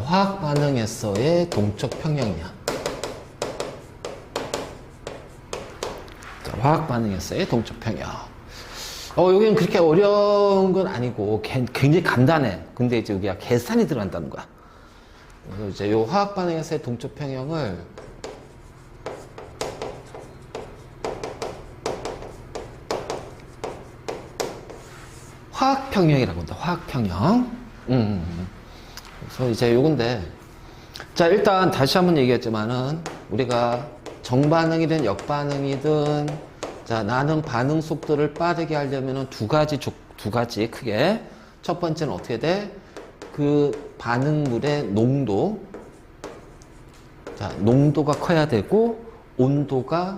화학 반응에서의 동적 평형이야. 자, 화학 반응에서의 동적 평형. 여기는 그렇게 어려운 건 아니고 굉장히 간단해. 근데 이제 여기가 계산이 들어간다는 거야. 그래서 이제 요 화학 반응에서의 동적 평형을 화학 평형이라고 한다. 화학 평형. 그래서 이제 요건데, 자, 일단 다시 한번 얘기했지만은 우리가 정반응이든 역반응이든, 자, 나는 반응 속도를 빠르게 하려면은 두 가지 크게. 첫 번째는 어떻게 돼? 그 반응물의 농도. 자, 농도가 커야 되고 온도가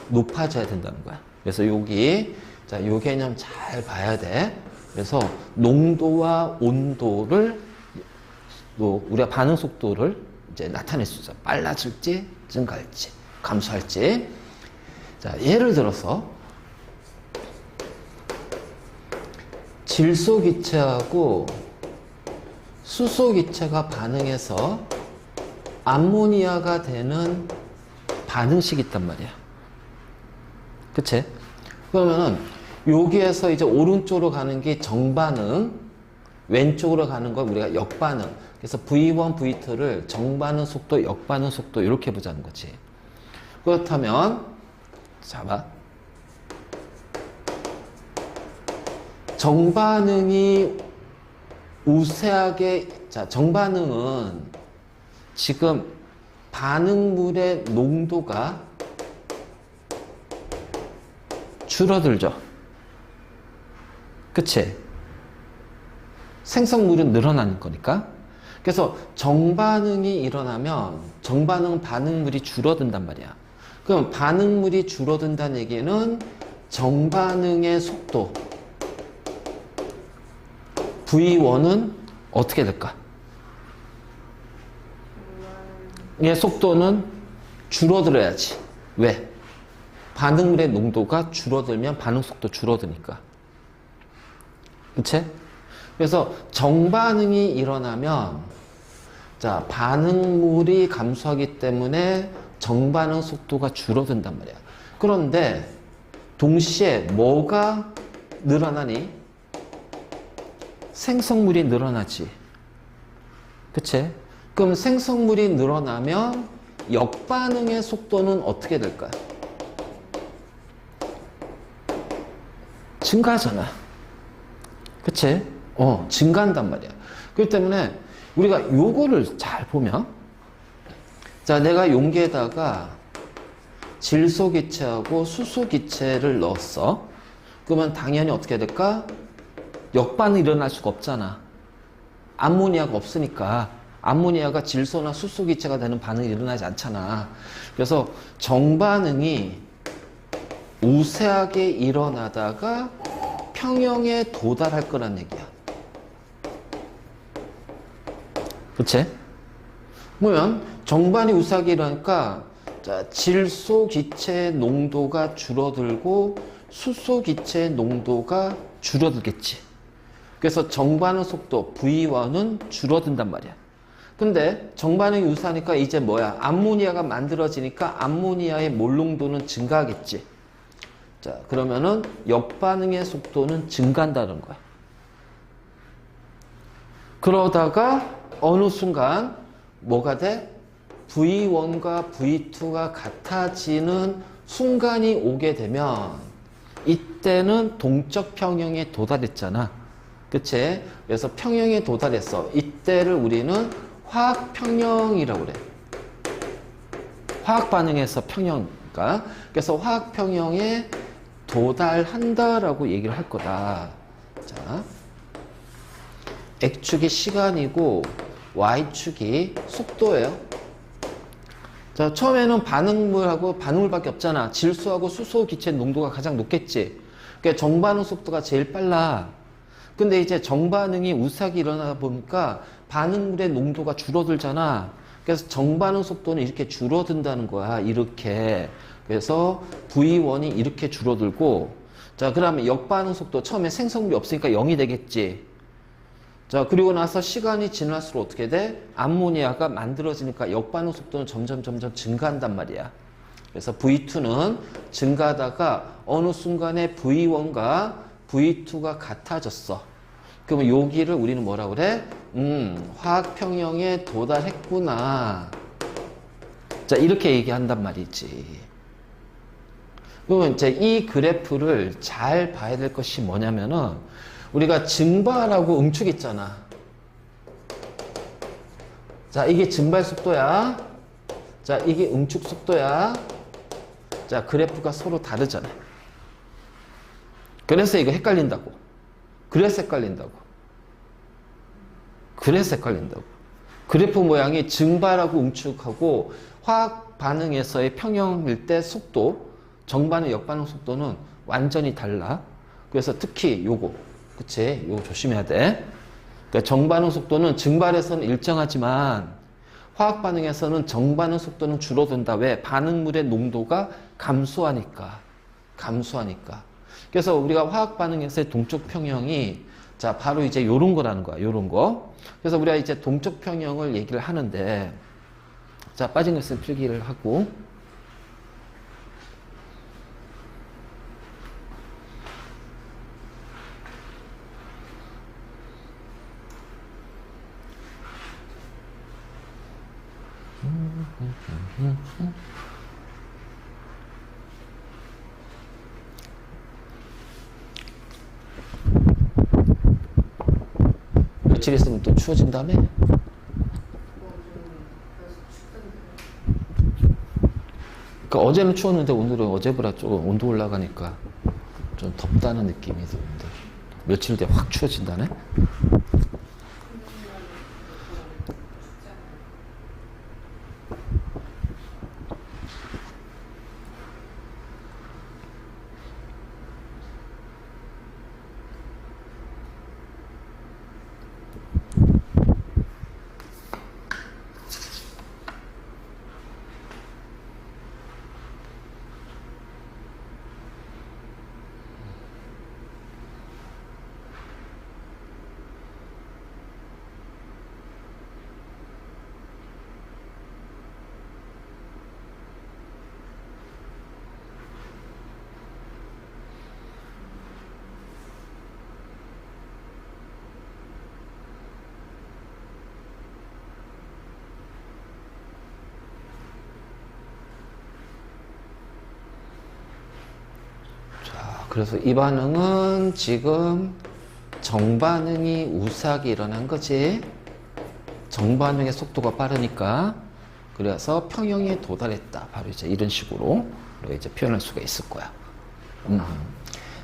높아져야 된다는 거야. 그래서 여기, 자, 요 개념 잘 봐야 돼. 그래서 농도와 온도를, 우리가 반응 속도를 이제 나타낼 수 있어. 빨라질지, 증가할지, 감소할지. 자, 예를 들어서 질소기체하고 수소기체가 반응해서 암모니아가 되는 반응식이 있단 말이야. 그치? 그러면은 여기에서 이제 오른쪽으로 가는 게 정반응, 왼쪽으로 가는 걸 우리가 역반응. 그래서 V1, V2를 정반응 속도, 역반응 속도 이렇게 보자는 거지. 그렇다면 자, 봐. 정반응이 우세하게, 자, 정반응은 지금 반응물의 농도가 줄어들죠. 그치? 생성물은 늘어나는 거니까. 그래서 정반응이 일어나면 정반응 반응물이 줄어든단 말이야. 그럼 반응물이 줄어든다는 얘기는 정반응의 속도 V1은 어떻게 될까? 얘 속도는 줄어들어야지. 왜? 반응물의 농도가 줄어들면 반응 속도 줄어드니까. 그치? 그래서 정반응이 일어나면, 자, 반응물이 감소하기 때문에 정반응 속도가 줄어든단 말이야. 그런데 동시에 뭐가 늘어나니? 생성물이 늘어나지. 그치? 그럼 생성물이 늘어나면 역반응의 속도는 어떻게 될까? 증가하잖아. 그치? 증가한단 말이야. 그렇기 때문에 우리가 요거를 잘 보면, 자, 내가 용기에다가 질소기체하고 수소기체를 넣었어. 그러면 당연히 어떻게 될까? 역반응이 일어날 수가 없잖아. 암모니아가 없으니까. 암모니아가 질소나 수소기체가 되는 반응이 일어나지 않잖아. 그래서 정반응이 우세하게 일어나다가 평형에 도달할 거란 얘기야. 그치? 그러면 정반이 우세하게 일어나니까, 자, 질소기체의 농도가 줄어들고 수소기체의 농도가 줄어들겠지. 그래서 정반응 속도 V1은 줄어든단 말이야. 근데 정반응이 우세하니까 이제 뭐야? 암모니아가 만들어지니까 암모니아의 몰 농도는 증가하겠지. 자, 그러면은 역반응의 속도는 증가한다는 거야. 그러다가 어느 순간 뭐가 돼? V1과 V2가 같아지는 순간이 오게 되면 이때는 동적 평형에 도달했잖아. 그치? 그래서 평형에 도달했어. 이때를 우리는 화학 평형이라고 그래. 화학 반응에서 평형이니까. 그래서 화학 평형에 도달한다라고 얘기를 할 거다. 자, X축이 시간이고 Y축이 속도예요. 자, 처음에는 반응물밖에 없잖아. 질소하고 수소 기체 농도가 가장 높겠지. 그러니까 정반응 속도가 제일 빨라. 근데 이제 정반응이 우세하게 일어나다 보니까 반응물의 농도가 줄어들잖아. 그래서 정반응 속도는 이렇게 줄어든다는 거야. 이렇게. 그래서 V1이 이렇게 줄어들고, 자, 그러면 역반응 속도 처음에 생성물이 없으니까 0이 되겠지. 자, 그리고 나서 시간이 지날수록 어떻게 돼? 암모니아가 만들어지니까 역반응 속도는 점점 증가한단 말이야. 그래서 V2는 증가하다가 어느 순간에 V1과 V2가 같아졌어. 그러면 여기를 우리는 뭐라 그래? 화학 평형에 도달했구나. 자, 이렇게 얘기한단 말이지. 그러면 이제 이 그래프를 잘 봐야 될 것이 뭐냐면은 우리가 증발하고 응축 있잖아. 자, 이게 증발 속도야. 자, 이게 응축 속도야. 자, 그래프가 서로 다르잖아. 그래서 이거 헷갈린다고. 그래서 헷갈린다고. 그래서 헷갈린다고. 그래프 모양이 증발하고 응축하고 화학 반응에서의 평형일 때 속도, 정반응, 역반응 속도는 완전히 달라. 그래서 특히 요거, 그치? 요거 조심해야 돼. 그러니까 정반응 속도는 증발에서는 일정하지만 화학 반응에서는 정반응 속도는 줄어든다. 왜? 반응물의 농도가 감소하니까. 그래서 우리가 화학 반응에서의 동쪽 평형이 자, 바로 이제 요런 거라는 거야. 요런 거. 그래서 우리가 이제 동쪽 평형을 얘기를 하는데 자, 빠진 거 있으면 필기를 하고 며칠 있으면 또 추워진다며? 그러니까 어제는 추웠는데 오늘은 어제보다 조금 온도 올라가니까 좀 덥다는 느낌이 드는데 며칠 뒤에 확 추워진다네? 그래서 이 반응은 지금 정반응이 우수하게 일어난 거지. 정반응의 속도가 빠르니까. 그래서 평형에 도달했다. 바로 이제 이런 식으로 이제 표현할 수가 있을 거야.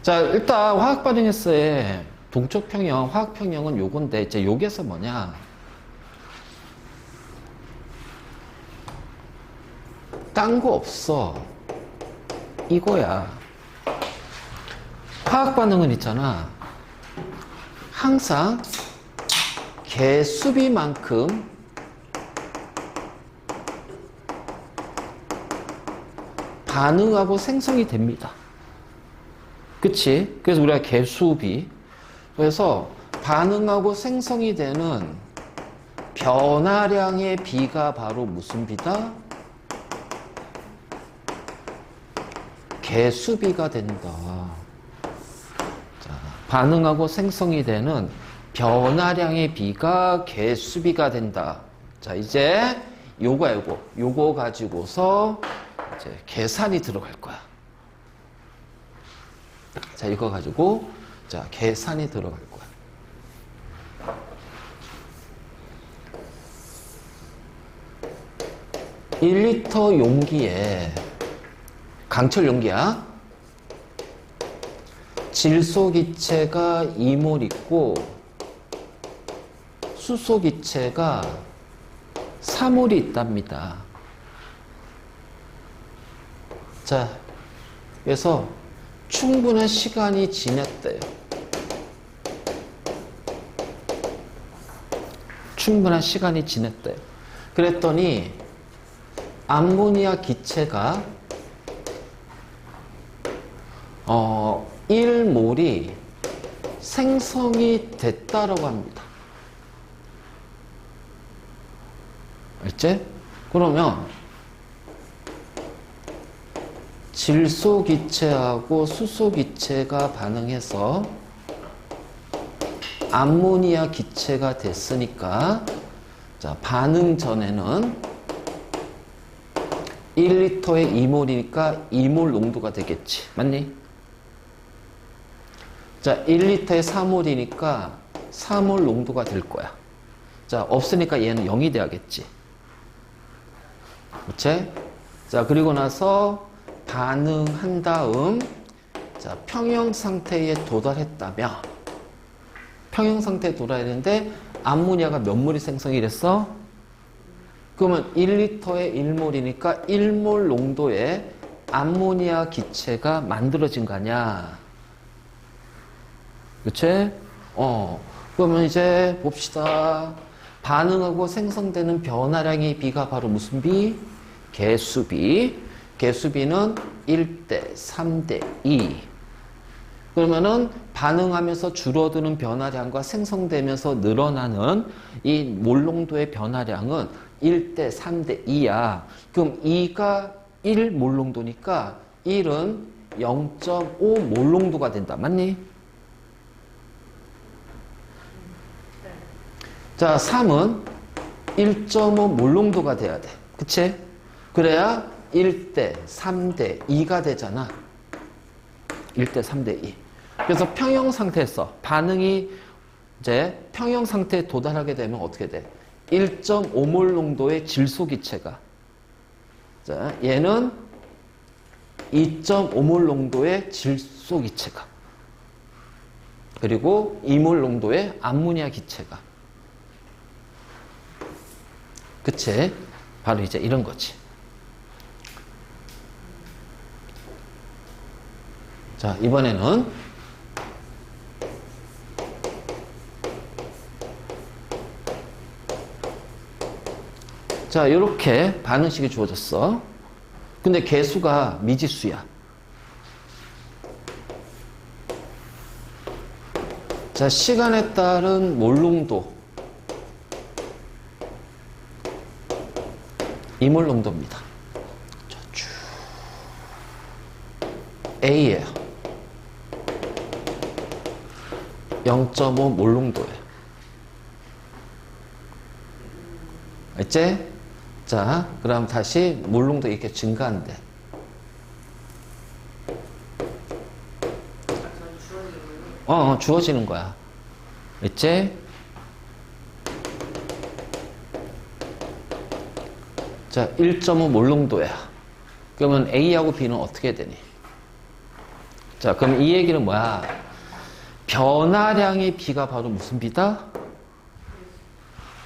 자, 일단 화학 반응에서의 동쪽 평형, 화학 평형은 요건데 이제 요게서 뭐냐? 딴 거 없어. 이거야. 화학 반응은 있잖아. 항상 개수비만큼 반응하고 생성이 됩니다. 그치? 그래서 우리가 개수비. 그래서 반응하고 생성이 되는 변화량의 비가 바로 무슨 비다? 개수비가 된다. 반응하고 생성이 되는 변화량의 비가 개수비가 된다. 자, 이제 요거 가지고서 이제 계산이 들어갈 거야. 자, 이거 가지고 자, 계산이 들어갈 거야. (1리터) 용기에 강철 용기야. 질소기체가 2몰 있고 수소기체가 4몰이 있답니다. 자, 그래서 충분한 시간이 지났대요. 충분한 시간이 지났대요. 그랬더니 암모니아 기체가 1몰이 생성이 됐다라고 합니다. 알지? 그러면 질소기체하고 수소기체가 반응해서 암모니아 기체가 됐으니까 자, 반응 전에는 1리터에 2몰이니까 2몰 농도가 되겠지. 맞니? 자, 1리터에 4몰이니까 4몰 농도가 될 거야. 자, 없으니까 얘는 0이 돼야겠지. 그치? 자, 그리고 나서 반응한 다음 자, 평형 상태에 도달했다면 평형 상태에 도달했는데 암모니아가 몇 몰이 생성이 됐어? 그러면 1리터에 1몰이니까 1몰 농도의 암모니아 기체가 만들어진 거 아니야. 그치? 그러면 이제 봅시다. 반응하고 생성되는 변화량의 비가 바로 무슨 비? 개수비. 개수비는 1대 3대 2. 그러면은 반응하면서 줄어드는 변화량과 생성되면서 늘어나는 이 몰농도의 변화량은 1대 3대 2야. 그럼 2가 1 몰농도니까 1은 0.5 몰농도가 된다. 맞니? 자, 3은 1.5 몰농도가 돼야 돼. 그치? 그래야 1대 3대 2가 되잖아. 1대 3대 2. 그래서 평형 상태에서 반응이 이제 평형 상태에 도달하게 되면 어떻게 돼? 1.5몰 농도의 질소기체가. 자, 얘는 2.5몰 농도의 질소기체가. 그리고 2몰 농도의 암모니아 기체가. 그치? 바로 이제 이런 거지. 자, 이번에는 자, 이렇게 반응식이 주어졌어. 근데 개수가 미지수야. 자, 시간에 따른 몰농도 2몰 농도입니다. 자, 쭉 A예요. 0.5 몰농도예요. 알지? 자, 그럼 다시 몰농도 이렇게 증가한대. 주어지는 거야. 알지? 자, 1.5 몰농도야. 그러면 A하고 B는 어떻게 되니? 자, 그럼 이 얘기는 뭐야? 변화량의 B가 바로 무슨 B다?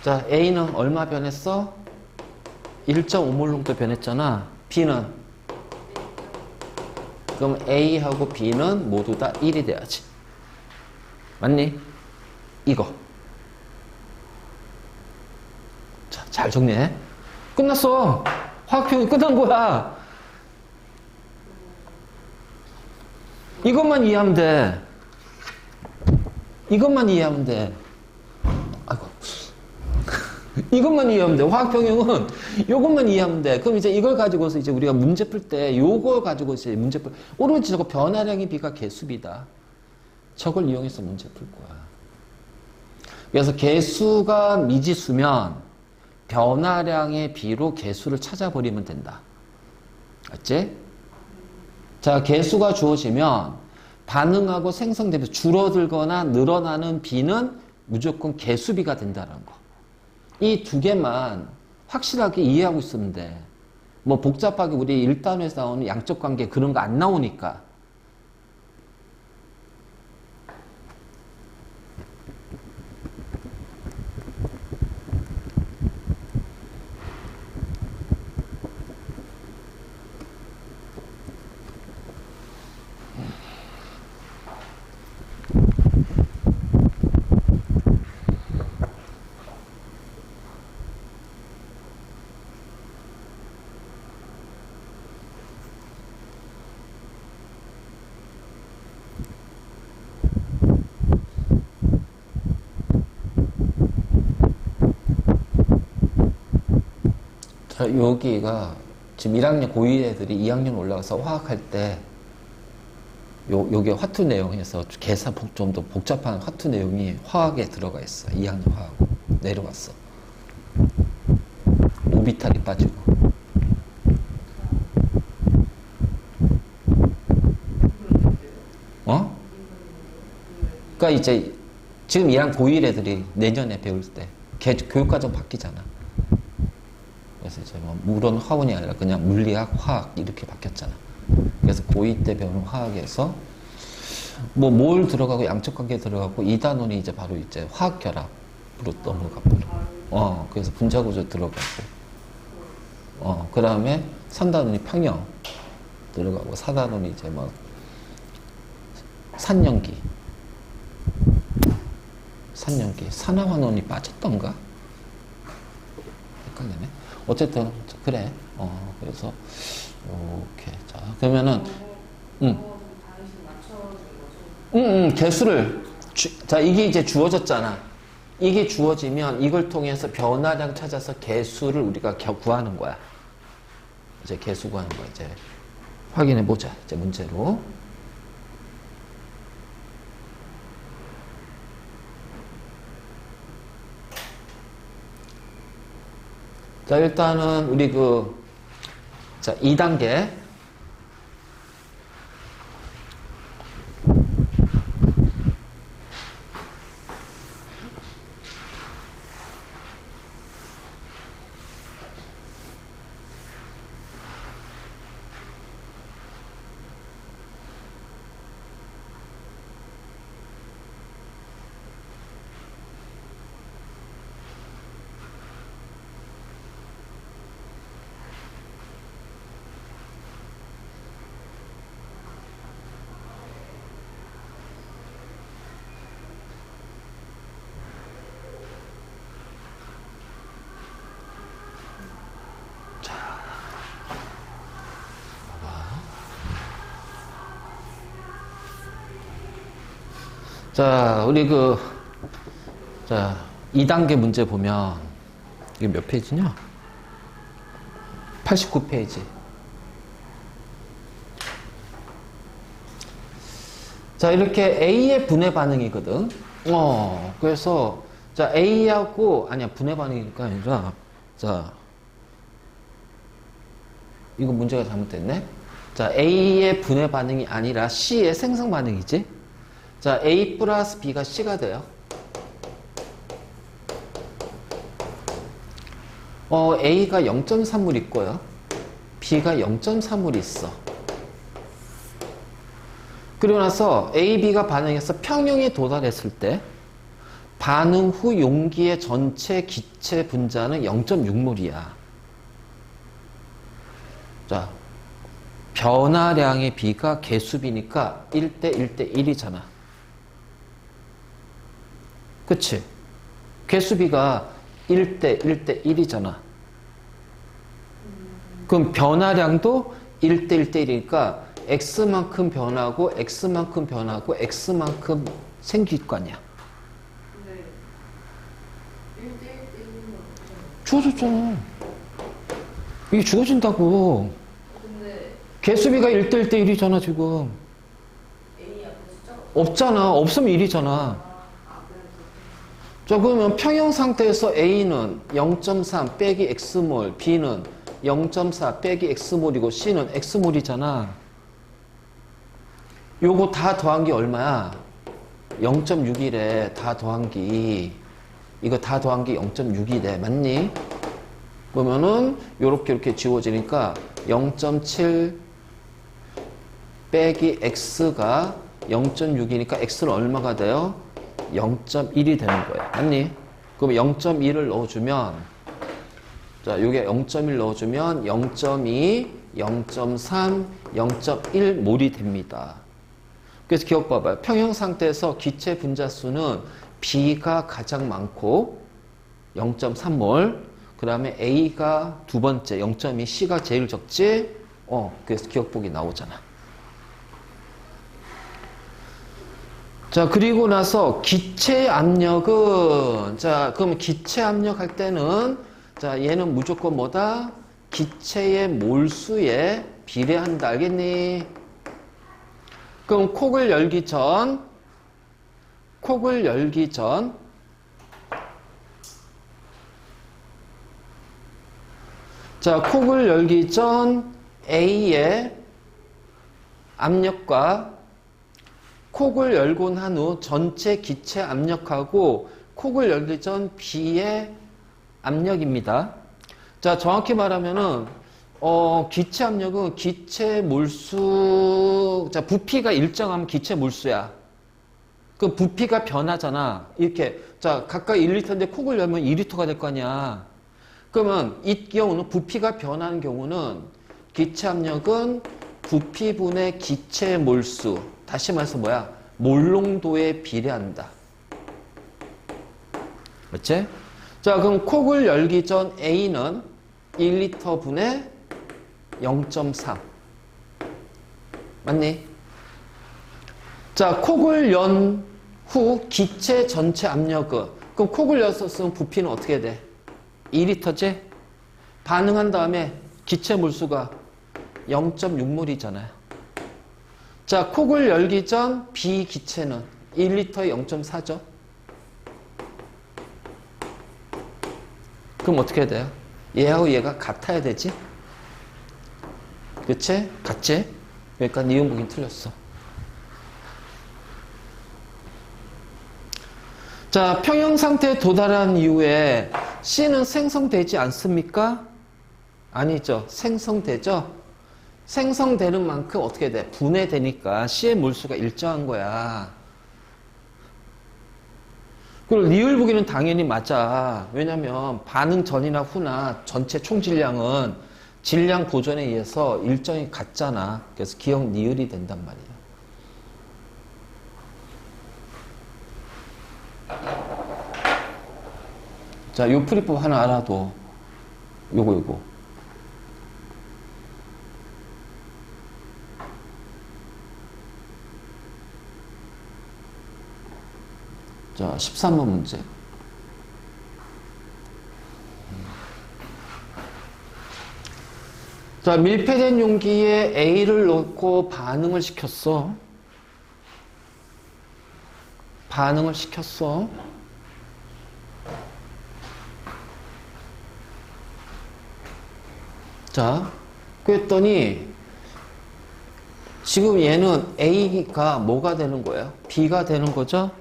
자, A는 얼마 변했어? 1.5몰 농도 변했잖아. B는? 그럼 A하고 B는 모두 다 1이 돼야지. 맞니? 이거. 자, 잘 정리해. 끝났어. 화학표현이 끝난 거야. 이것만 이해하면 돼. 이것만 이해하면 돼. 아이고. 이것만 이해하면 돼. 화학평형은 이것만 이해하면 돼. 그럼 이제 이걸 가지고서 이제 우리가 문제 풀 때 이걸 가지고 이제 문제 풀, 오로지 저거 변화량의 비가 개수비다. 저걸 이용해서 문제 풀 거야. 그래서 개수가 미지수면 변화량의 비로 개수를 찾아버리면 된다. 알지? 자, 개수가 주어지면 반응하고 생성되면서 줄어들거나 늘어나는 비는 무조건 개수비가 된다는 거. 이 두 개만 확실하게 이해하고 있으면 돼. 뭐 복잡하게 우리 1단원에서 나오는 양적 관계 그런 거 안 나오니까. 자, 여기가 지금 1학년 고1 애들이 2학년 올라가서 화학할 때 요게 화투 내용에서 계산 좀 더 복잡한 화투 내용이 화학에 들어가 있어. 2학년 화학 내려갔어. 오비탈이 빠지고. 어? 그러니까 이제 지금 2학년 고1 애들이 내년에 배울 때 교육과정 바뀌잖아. 그래서 이제 뭐 물은 화원이 아니라 그냥 물리학, 화학 이렇게 바뀌었잖아. 그래서 고2 때 배우는 화학에서 뭐 뭘 들어가고 양적 관계 들어가고 2단원이 이제 바로 이제 화학 결합으로 넘어가고. 그래서 분자 구조 들어가고. 그 다음에 3단원이 평형 들어가고 4단원이 이제 뭐 산연기, 산화환원이 빠졌던가? 헷갈리네. 어쨌든 그래. 그래서 이렇게 자 그러면은 개수를 자 이게 이제 주어졌잖아. 이게 주어지면 이걸 통해서 변화량 찾아서 개수를 우리가 구하는 거야. 이제 개수 구하는 거야. 이제 확인해 보자. 이제 문제로. 자, 일단은 우리 자, 2단계. 자, 우리 자, 2단계 문제 보면, 이게 몇 페이지냐? 89페이지. 자, 이렇게 A의 분해 반응이거든. 그래서, 자, A하고, 아니야, 분해 반응이니까 아니라, 자, 이거 문제가 잘못됐네? 자, A의 분해 반응이 아니라 C의 생성 반응이지? 자, A 플러스 B가 C가 돼요. A가 0.3물 있고요. B가 0.3물 있어. 그리고 나서 A, B가 반응해서 평형에 도달했을 때 반응 후 용기의 전체 기체 분자는 0.6몰이야. 자, 변화량의 B가 개수비니까 1대 1대 1이잖아. 그치? 개수비가 1대 1대 1이잖아. 그럼 변화량도 1대 1대 1이니까 X만큼 변하고 X만큼 변하고 X만큼 생길 거 아니야. 네. 1대 1대 1은 주어졌잖아. 이게 주어진다고. 근데 개수비가 1대 1대 1이잖아 지금. A 앞에 숫자가 없잖아. 없으면 1이잖아. 자, 그러면 평형 상태에서 A는 0.3 빼기 X몰, B는 0.4 빼기 X몰이고 C는 X몰이잖아. 요거 다 더한 게 얼마야? 0.6이래. 다 더한 게. 이거 다 더한 게 0.6이래. 맞니? 그러면은 요렇게 이렇게 지워지니까 0.7 빼기 X가 0.6이니까 X는 얼마가 돼요? 0.1이 되는 거야. 맞니? 그럼 0.1을 넣어주면, 자, 요게 0.1 넣어주면 0.2, 0.3, 0.1 몰이 됩니다. 그래서 기억 봐봐요. 평형 상태에서 기체 분자수는 B가 가장 많고 0.3몰, 그 다음에 A가 두 번째 0.2, C가 제일 적지? 그래서 기억보기 나오잖아. 자, 그리고 나서 기체 압력은, 자, 그럼 기체 압력 할 때는, 자, 얘는 무조건 뭐다? 기체의 몰수에 비례한다. 알겠니? 그럼 콕을 열기 전 자, 콕을 열기 전 A의 압력과 콕을 열고 난 후 전체 기체 압력하고 콕을 열기 전 B의 압력입니다. 자, 정확히 말하면은 기체 압력은 기체 몰수, 자, 부피가 일정하면 기체 몰수야. 그 부피가 변하잖아. 이렇게. 자, 각각 1리터인데 콕을 열면 2리터가 될 거 아니야. 그러면 이 경우는 부피가 변하는 경우는 기체 압력은 부피분의 기체 몰수. 다시 말해서 뭐야? 몰농도에 비례한다. 맞지? 자, 그럼 콕을 열기 전 A는 1리터 분의 0.3. 맞니? 자, 콕을 연 후 기체 전체 압력은, 그럼 콕을 열었으면 부피는 어떻게 돼? 2리터지? 반응한 다음에 기체 몰수가 0.6몰이잖아요. 자, 콕을 열기 전 비기체는 1리터에 0.4죠? 그럼 어떻게 돼요? 얘하고 얘가 같아야 되지? 그치? 같지? 그러니까 니은보긴 틀렸어. 자, 평형상태에 도달한 이후에 C는 생성되지 않습니까? 아니죠. 생성되죠? 생성되는 만큼 어떻게 돼? 분해되니까 C의 몰수가 일정한 거야. 그리고 리을보기는 당연히 맞아. 왜냐면 반응 전이나 후나 전체 총 질량은 질량 보존에 의해서 일정이 같잖아. 그래서 기억 니을이 된단 말이야. 자, 요 풀이법 하나 알아도 요거. 자, 13번 문제. 자, 밀폐된 용기에 A를 넣고 반응을 시켰어. 자, 그랬더니 지금 얘는 A가 뭐가 되는 거예요? B가 되는 거죠?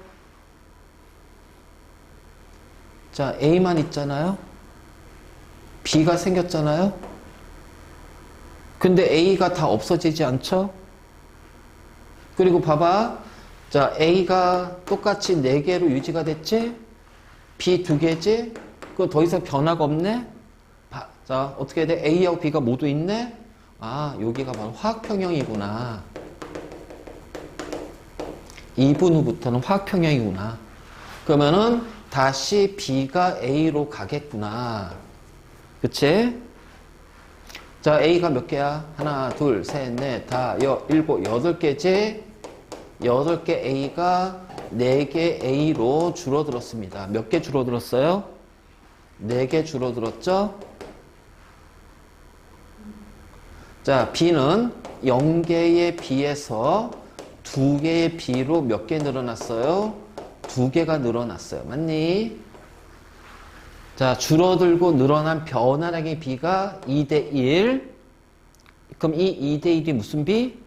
자, A만 있잖아요? B가 생겼잖아요? 근데 A가 다 없어지지 않죠? 그리고 봐봐. 자, A가 똑같이 4개로 유지가 됐지? B 2개지? 그거 더 이상 변화가 없네? 자, 어떻게 돼? A하고 B가 모두 있네? 아, 여기가 바로 화학평형이구나. 2분 후부터는 화학평형이구나. 그러면은 다시 B가 A로 가겠구나. 그치? 자, A가 몇 개야? 하나, 둘, 셋, 넷, 다, 일곱, 8개지? 8개 A가 4개 A로 줄어들었습니다. 몇 개 줄어들었어요? 4개 줄어들었죠? 자, B는 0개의 B에서 2개의 B로 몇 개 늘어났어요? 2개가 늘어났어요. 맞니? 자, 줄어들고 늘어난 변화량의 B가 2대1. 그럼 이 2대1이 무슨 B?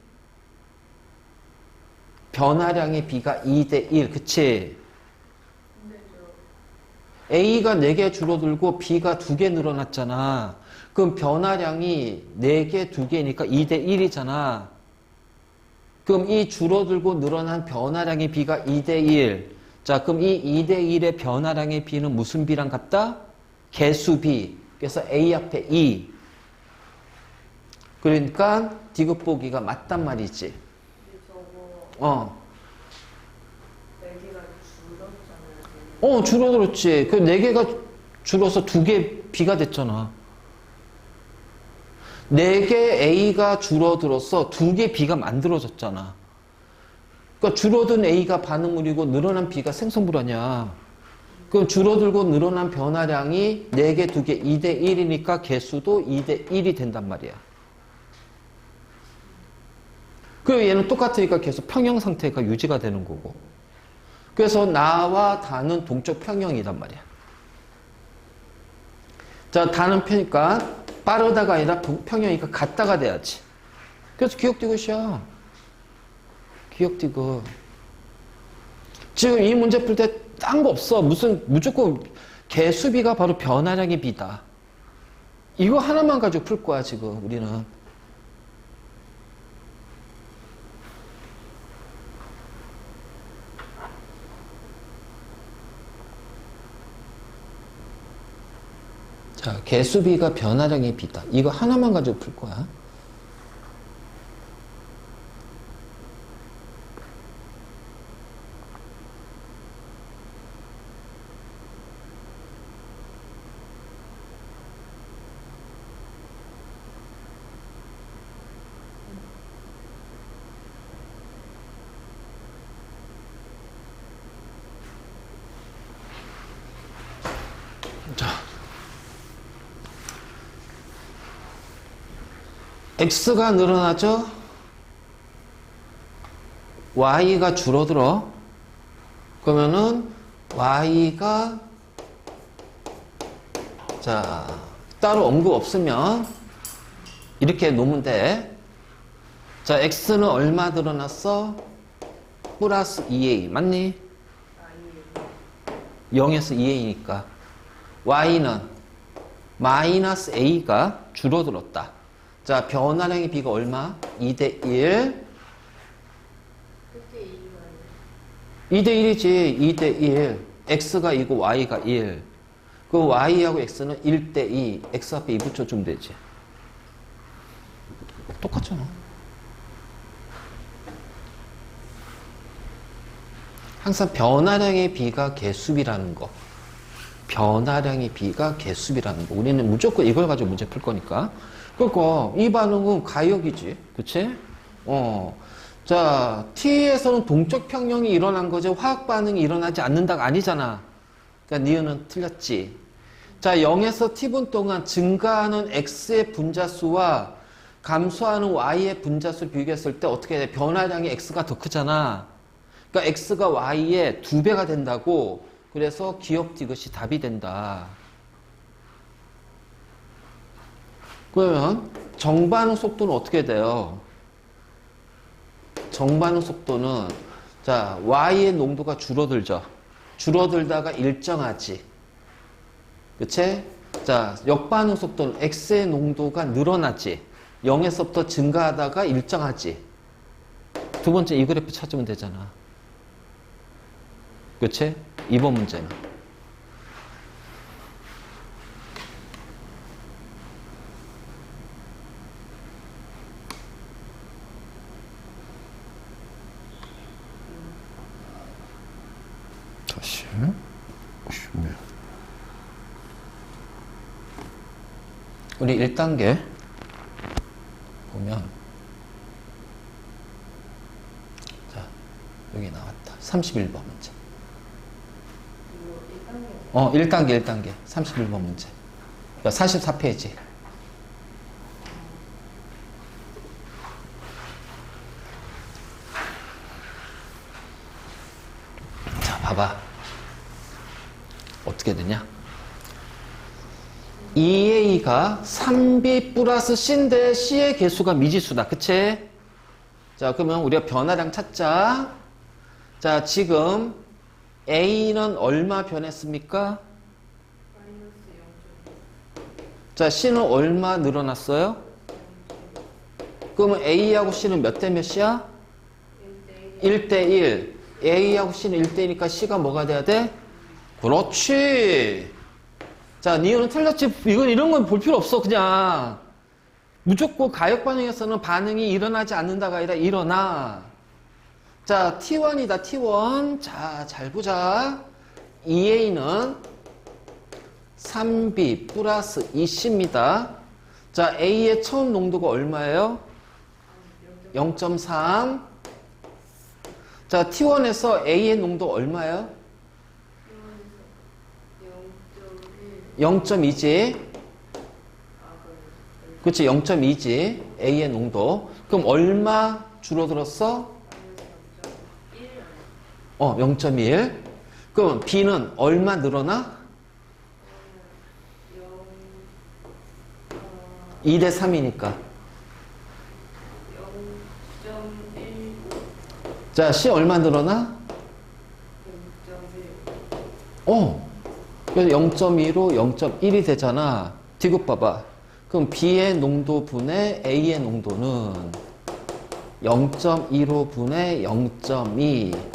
변화량의 B가 2대1. 그치? A가 4개 줄어들고 B가 2개 늘어났잖아. 그럼 변화량이 4개, 2개니까 2대1이잖아. 그럼 이 줄어들고 늘어난 변화량의 B가 2대1. 자, 그럼 이 2대1의 변화량의 B는 무슨 B랑 같다? 개수 B. 그래서 A 앞에 2. 그러니까 디귿 보기가 맞단 말이지. 저거 4개가 줄었잖아요. 줄어들었지. 그 4개가 줄어서 2개 B가 됐잖아. 4개 A가 줄어들어서 2개 B가 만들어졌잖아. 그러니까 줄어든 A가 반응물이고 늘어난 B가 생성물 아니야. 그럼 줄어들고 늘어난 변화량이 4개, 2개, 2대 1이니까 개수도 2대 1이 된단 말이야. 그리고 얘는 똑같으니까 계속 평형 상태가 유지가 되는 거고. 그래서 나와 다는 동적 평형이란 말이야. 자, 다는 편이니까 빠르다가 아니라 평형이니까 같다가 돼야지. 그래서 기억디귿이야. 기억디귿. 지금 이 문제 풀 때 딴 거 없어. 무조건 개수비가 바로 변화량의 비다. 이거 하나만 가지고 풀 거야, 지금 우리는. 자, 개수비가 변화량의 비다. 이거 하나만 가지고 풀 거야. 자, X가 늘어나죠? Y가 줄어들어. 그러면은 Y가 자, 따로 언급 없으면 이렇게 놓으면 돼. 자, X는 얼마 늘어났어? 플러스 2A 맞니? 0에서 2A니까 Y는 마이너스 A가 줄어들었다. 자, 변화량의 비가 얼마? 2대 1. 그때 이거예요. 2대 1이지. 2대 1. X가 2고 Y가 1. 그 Y하고 X는 1대 2. X 앞에 2 붙여주면 되지. 똑같잖아. 항상 변화량의 비가 개수비라는 거. 변화량의 비가 개수비라는 거. 우리는 무조건 이걸 가지고 문제 풀 거니까. 그러니까 이 반응은 가역이지. 그치? 자, T에서는 동적 평형이 일어난 거지 화학 반응이 일어나지 않는다가 아니잖아. 그러니까 니은은 틀렸지. 자, 0에서 T분 동안 증가하는 X의 분자수와 감소하는 Y의 분자수를 비교했을 때 어떻게 돼? 변화량이 X가 더 크잖아. 그러니까 X가 Y의 2배가 된다고. 그래서 기억디귿이 답이 된다. 그러면 정반응 속도는 어떻게 돼요? 정반응 속도는 자, Y의 농도가 줄어들죠. 줄어들다가 일정하지. 그치? 자, 역반응 속도는 X의 농도가 늘어나지. 0에서부터 증가하다가 일정하지. 두 번째 이 그래프 찾으면 되잖아. 그치? 2번 문제는. 다시. 우리 1단계 보면 자, 여기 나왔다. 31번 문제. 이거 1단계. 1단계. 31번 문제. 44페이지. 자, 봐봐. 어떻게 되냐? 2A가 3B 플러스 C인데 C의 개수가 미지수다. 그치? 자, 그러면 우리가 변화량 찾자. 자, 지금 A는 얼마 변했습니까? 마이너스 0.5. 자, C는 얼마 늘어났어요? 그러면 A하고 C는 몇 대 몇이야? 1대 1. A하고 C는 1대 1이니까 C가 뭐가 돼야 돼? 그렇지. 자, 니은은 틀렸지. 이건 이런 건 볼 필요 없어. 그냥 무조건 가역 반응에서는 반응이 일어나지 않는다가 아니라 일어나. 자, T1이다. T1. 자, 잘 보자. 2A는 3B 플러스 2C입니다. 자, A의 처음 농도가 얼마예요? 0.3. 자, T1에서 A의 농도 얼마예요? 0.2지. 그치, 0.2지. A의 농도. 그럼 얼마 줄어들었어? 0.1. 그럼 B는 얼마 늘어나? 2대 3이니까. 자, C 얼마 늘어나? 그래서 0.2로 0.1이 되잖아. 디귿 봐봐. 그럼 B의 농도 분의 A의 농도는 0.15 분의 0.2.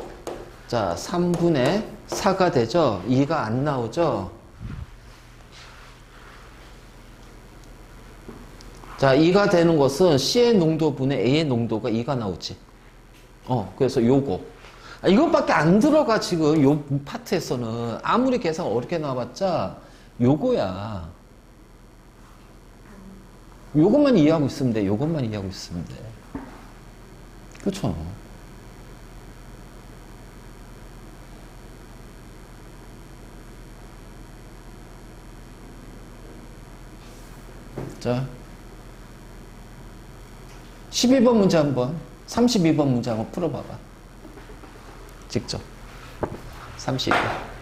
자, 3분의 4가 되죠? 2가 안 나오죠? 자, 2가 되는 것은 C의 농도 분의 A의 농도가 2가 나오지. 그래서 요거. 이것밖에 안 들어가, 지금. 요 파트에서는. 아무리 계산 어렵게 나와봤자, 요거야. 요것만 이해하고 있으면 돼. 요것만 이해하고 있으면 돼. 그렇죠. 자, 12번 문제 한번, 32번 문제 한번 풀어봐봐. 직접. 32번.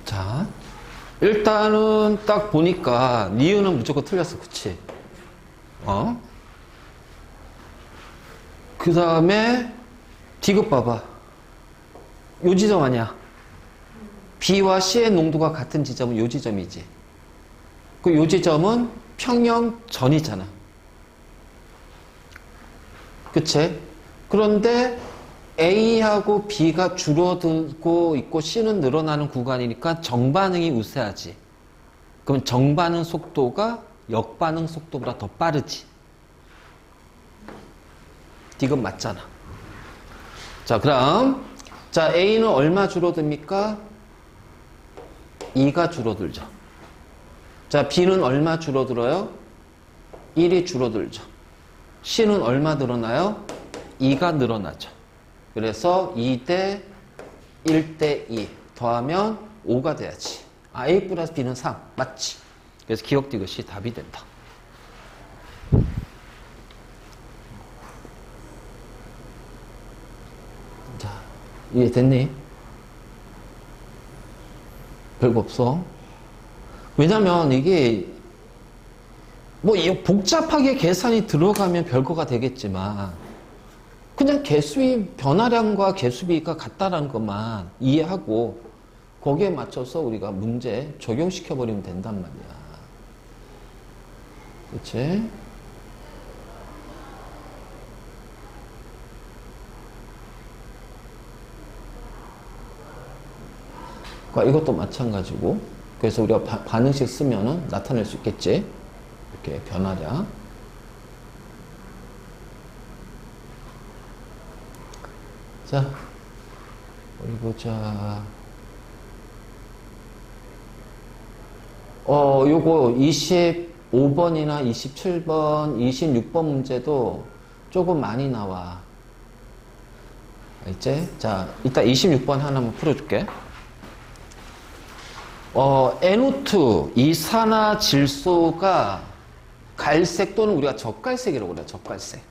자, 일단은 딱 보니까 니은은 무조건 틀렸어. 그치? 그 다음에 디귿 봐봐. 요 지점 아니야? B와 C의 농도가 같은 지점은 요 지점이지. 그 요 지점은 평형 전이잖아. 그치? 그런데 A하고 B가 줄어들고 있고 C는 늘어나는 구간이니까 정반응이 우세하지. 그럼 정반응 속도가 역반응 속도보다 더 빠르지. 디귿 맞잖아. 자, 그럼 자, A는 얼마 줄어듭니까? 2가 줄어들죠. 자, B는 얼마 줄어들어요? 1이 줄어들죠. C는 얼마 늘어나요? 2가 늘어나죠. 그래서 2대 1대 2 더하면 5가 돼야지. A 플러스 B는 3. 맞지? 그래서 기억 디귿이 답이 된다. 자, 이해됐니? 별거 없어. 왜냐면 이게 뭐 복잡하게 계산이 들어가면 별거가 되겠지만 그냥 개수비 변화량과 개수비가 같다라는 것만 이해하고 거기에 맞춰서 우리가 문제 적용시켜버리면 된단 말이야. 그치? 그러니까 이것도 마찬가지고 그래서 우리가 반응식 쓰면은 나타낼 수 있겠지. 이렇게 변화량. 자, 어디 보자. 요거 25번이나 27번, 26번 문제도 조금 많이 나와. 알지? 자, 이따 26번 하나만 풀어줄게. NO2, 이산화질소가 갈색 또는 우리가 적갈색이라고 그래요. 적갈색.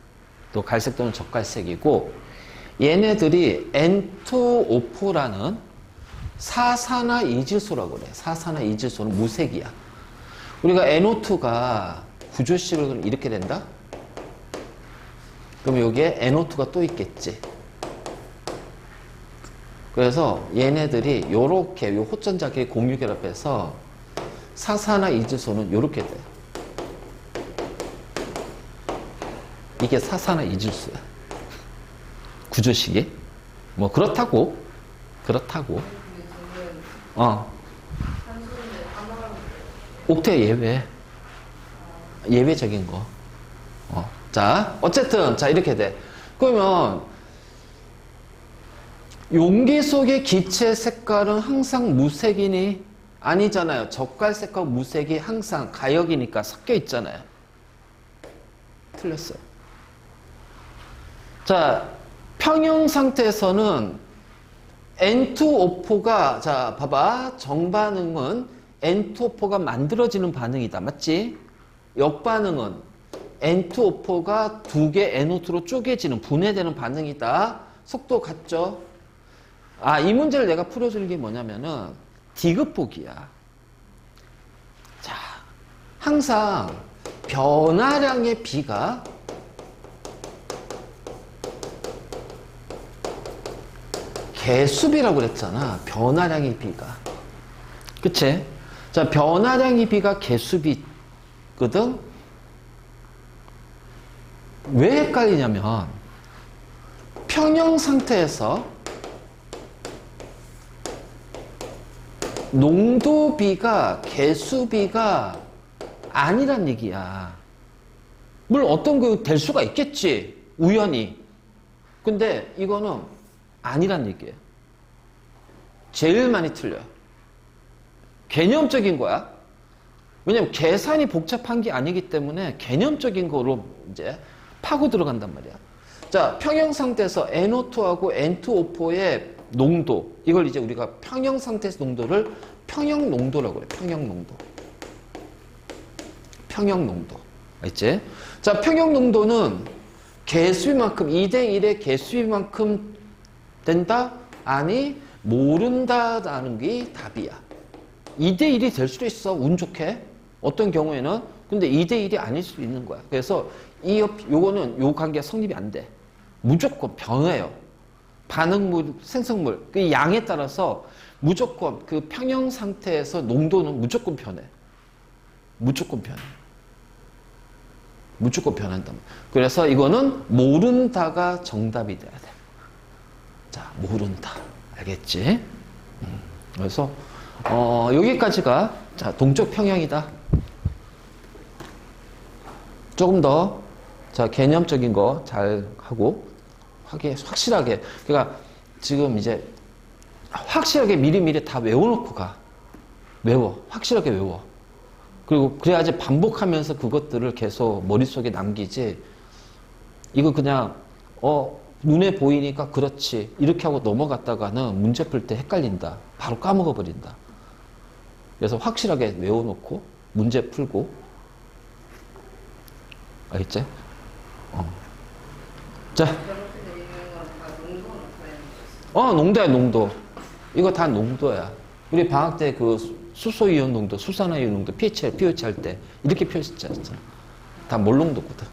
또 갈색 또는 적갈색이고, 얘네들이 N2O4라는 사산화이질소라고 그래. 사산화이질소는 무색이야. 우리가 NO2가 구조식으로 이렇게 된다? 그럼 여기에 NO2가 또 있겠지. 그래서 얘네들이 요렇게 요 호전자끼리 공유결합해서 사산화이질소는 요렇게 돼. 이게 사산화이질소야. 구조식이. 뭐 그렇다고. 옥텟 예외. 예외적인 거. 자, 어쨌든 자 이렇게 돼. 그러면 용기 속의 기체 색깔은 항상 무색이니? 아니잖아요. 적갈색과 무색이 항상 가역이니까 섞여 있잖아요. 틀렸어요. 자, 평형 상태에서는 N2O4가, 자, 봐봐. 정반응은 N2O4가 만들어지는 반응이다. 맞지? 역반응은 N2O4가 두 개 NO2로 쪼개지는, 분해되는 반응이다. 속도 같죠? 아, 이 문제를 내가 풀어주는 게 뭐냐면은, 디귿복이야. 자, 항상 변화량의 비가 개수비라고 그랬잖아. 변화량의 비가. 그치? 자, 변화량의 비가 개수비거든? 왜 헷갈리냐면, 평형 상태에서 농도비가 개수비가 아니란 얘기야. 물론 어떤 거 될 수가 있겠지. 우연히. 근데 이거는 아니란 얘기예요. 제일 많이 틀려요. 개념적인 거야. 왜냐면 계산이 복잡한 게 아니기 때문에 개념적인 거로 이제 파고 들어간단 말이야. 자, 평형 상태에서 NO2하고 N2O4의 농도, 이걸 이제 우리가 평형 상태에서 농도를 평형 농도라고 그래. 평형 농도. 평형 농도. 알지? 자, 평형 농도는 개수비만큼, 2대1의 개수비만큼 된다? 아니, 모른다라는 게 답이야. 2대1이 될 수도 있어. 운 좋게. 어떤 경우에는. 근데 2대1이 아닐 수도 있는 거야. 그래서 요거는 요 관계가 성립이 안 돼. 무조건 변해요. 반응물, 생성물, 그 양에 따라서 무조건 그 평형 상태에서 농도는 무조건 변해. 무조건 변해. 무조건 변한다. 그래서 이거는 모른다가 정답이 돼야 돼. 자, 모른다. 알겠지? 그래서 여기까지가 자, 동쪽 평형이다. 조금 더 자, 개념적인 거 잘 하고 확실하게, 그러니까 지금 이제 확실하게 미리미리 다 외워놓고 가. 확실하게 외워. 그리고 그래야지 반복하면서 그것들을 계속 머릿속에 남기지. 이거 그냥 눈에 보이니까 그렇지 이렇게 하고 넘어갔다가는 문제 풀 때 헷갈린다. 바로 까먹어 버린다. 그래서 확실하게 외워놓고 문제 풀고. 알겠지? 자, 농도야, 농도. 이거 다 농도야. 우리 방학 때 그 수소이온 농도, 수산화이온 농도, pH 할 때 이렇게 표시했잖아. 다 몰농도거든.